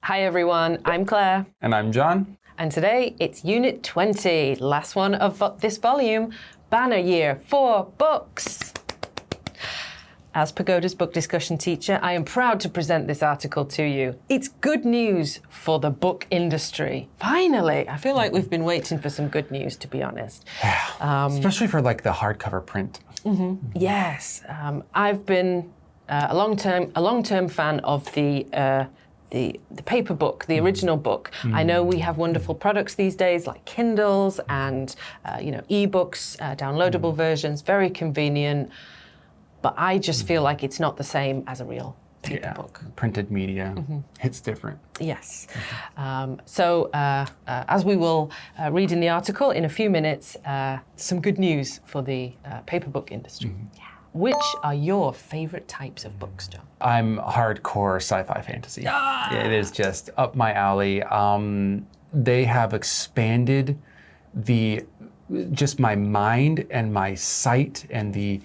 Hi everyone, I'm Claire. And I'm John. And today it's Unit 20, last one of this volume, Banner Year for Books. As Pagoda's book discussion teacher, I am proud to present this article to you. It's good news for the book industry. Finally, I feel like we've been waiting for some good news, to be honest. Especially for like the hardcover print. Yes, I've been a long-term fan of the paper book, the original book. I know we have wonderful products these days like Kindles and ebooks, downloadable versions, very convenient. But I just feel like it's not the same as a real paper book. Printed media, hits different. Yes. So as we will read in the article in a few minutes, some good news for the paper book industry. Which are your favorite types of books, John? I'm hardcore sci-fi fantasy. It is just up my alley. They have expanded just my mind and my sight and the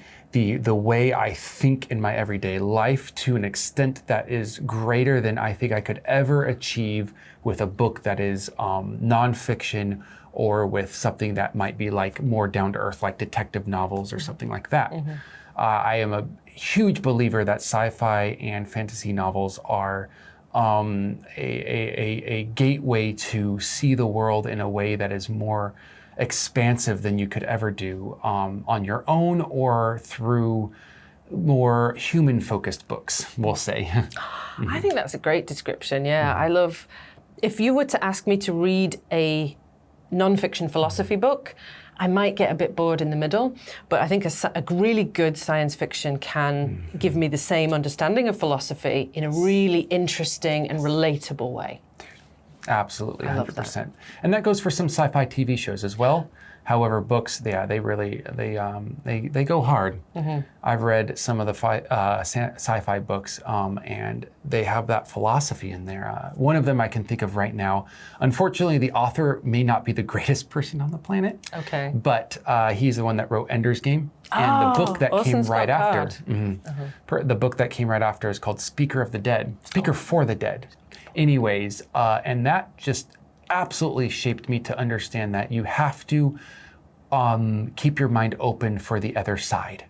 way I think in my everyday life to an extent that is greater than I think I could ever achieve with a book that is nonfiction or with something that might be like more down to earth, like detective novels or something like that. I am a huge believer that sci-fi and fantasy novels are a gateway to see the world in a way that is more expansive than you could ever do on your own or through more human-focused books, we'll say. I think that's a great description, yeah. I love, if you were to ask me to read a non-fiction philosophy book, I might get a bit bored in the middle, but I think a really good science fiction can give me the same understanding of philosophy in a really interesting and relatable way. Absolutely, 100%. I love that. And that goes for some sci-fi TV shows as well. However, books, they go hard. I've read some of the sci-fi books, and they have that philosophy in there. One of them I can think of right now. Unfortunately, the author may not be the greatest person on the planet. Okay. But he's the one that wrote Ender's Game. And the book that came right after. The book that came right after is called Speaker for the Dead. Anyways, and that just absolutely shaped me to understand that you have to keep your mind open for the other side.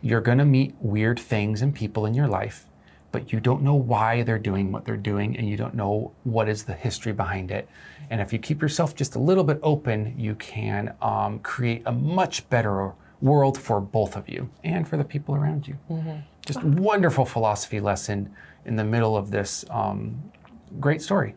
You're gonna meet weird things and people in your life, but you don't know why they're doing what they're doing, and you don't know what is the history behind it. And if you keep yourself just a little bit open, you can create a much better world for both of you and for the people around you. Just wonderful philosophy lesson in the middle of this great story.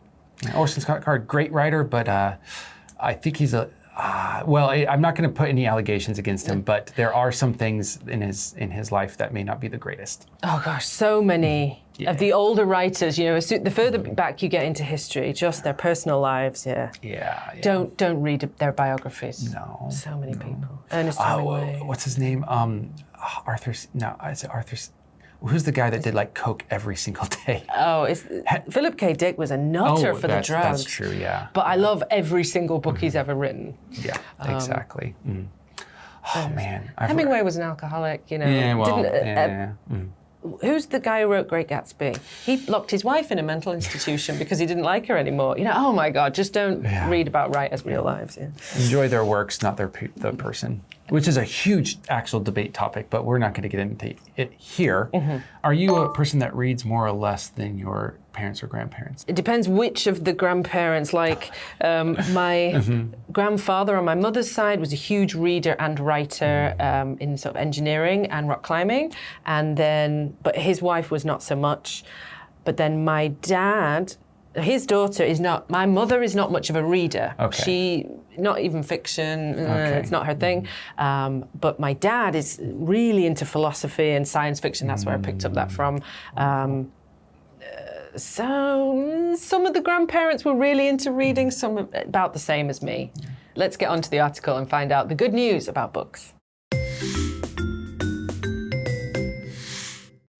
Orson Scott Card, great writer, but I think he's I'm not going to put any allegations against him, but there are some things in his life that may not be the greatest. Oh gosh, so many of the older writers. The further back you get into history, just their personal lives. Don't read their biographies. No. So many people. Ernest Hemingway. What's his name? Who's the guy that did like coke every single day? Philip K. Dick was a nutter for the drugs. That's true, yeah. But I love every single book he's ever written. Yeah, exactly. Oh man, Hemingway was an alcoholic, Who's the guy who wrote Great Gatsby? He locked his wife in a mental institution because he didn't like her anymore. Oh my God, just don't read about writers' real lives. Yeah. Enjoy their works, not the person. Which is a huge actual debate topic, but we're not going to get into it here. Are you a person that reads more or less than your parents or grandparents? It depends which of the grandparents. Like my grandfather on my mother's side was a huge reader and writer in sort of engineering and rock climbing, but his wife was not so much. But then my dad, his daughter is not, my mother is not much of a reader. She, not even fiction, it's not her thing. But my dad is really into philosophy and science fiction. That's where I picked up that from. So some of the grandparents were really into reading, some about the same as me. Let's get onto the article and find out the good news about books.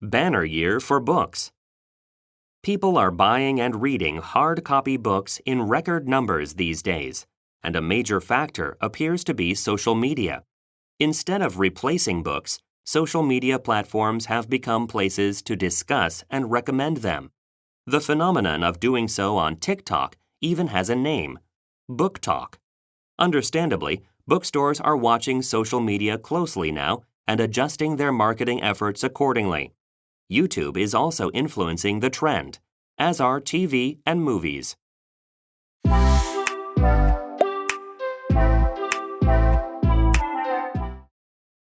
Banner year for books. People are buying and reading hard copy books in record numbers these days, and a major factor appears to be social media. Instead of replacing books, social media platforms have become places to discuss and recommend them. The phenomenon of doing so on TikTok even has a name: book talk. Understandably, bookstores are watching social media closely now and adjusting their marketing efforts accordingly. YouTube is also influencing the trend, as are TV and movies.